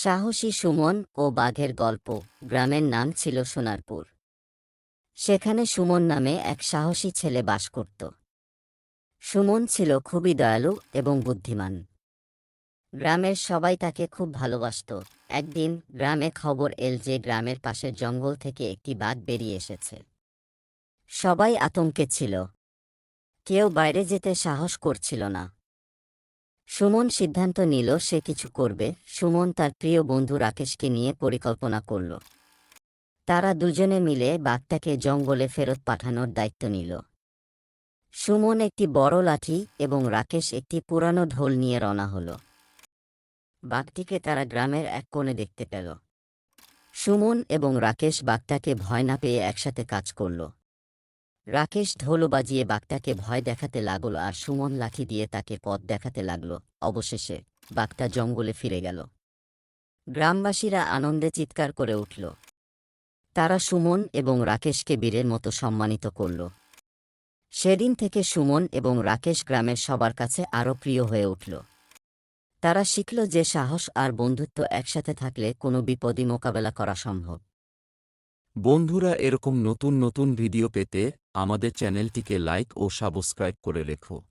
সাহসী সুমন ও বাঘের গল্প। গ্রামের নাম ছিল সোনারপুর। সেখানে সুমন নামে এক সাহসী ছেলে বাস করত। সুমন ছিল খুবই দয়ালু এবং বুদ্ধিমান। গ্রামের সবাই তাকে খুব ভালোবাসত। একদিন গ্রামে খবর এল যে গ্রামের পাশের জঙ্গল থেকে একটি বাঘ বেরিয়ে এসেছে। সবাই আতঙ্কে ছিল, কেউ বাইরে যেতে সাহস করছিল না। সুমন সিদ্ধান্ত নিল সে কিছু করবে। সুমন তার প্রিয় বন্ধু রাকেশকে নিয়ে পরিকল্পনা করল। তারা দুজনে মিলে বাঘটাকে জঙ্গলে ফেরত পাঠানোর দায়িত্ব নিল। সুমন একটি বড় লাঠি এবং রাকেশ একটি পুরানো ঢোল নিয়ে রওনা হল। বাঘটিকে তারা গ্রামের এক কোণে দেখতে পেল। সুমন এবং রাকেশ বাঘটাকে ভয় না পেয়ে একসাথে কাজ করল। রাকেশ ঢোল বাজিয়ে বাঘটাকে ভয় দেখাতে লাগল আর সুমন লাঠি দিয়ে তাকে পথ দেখাতে লাগল। অবশেষে বাঘটা জঙ্গলে ফিরে গেল। গ্রামবাসীরা আনন্দে চিৎকার করে উঠল। তারা সুমন এবং রাকেশকে বীরের মতো সম্মানিত করল। সেদিন থেকে সুমন এবং রাকেশ গ্রামের সবার কাছে আরও প্রিয় হয়ে উঠল। তারা শিখল যে সাহস আর বন্ধুত্ব একসাথে থাকলে কোনো বিপদই মোকাবেলা করা সম্ভব। বন্ধুরা, এরকম নতুন নতুন ভিডিও পেতে আমাদের চ্যানেলটিকে লাইক ও সাবস্ক্রাইব করে রেখো।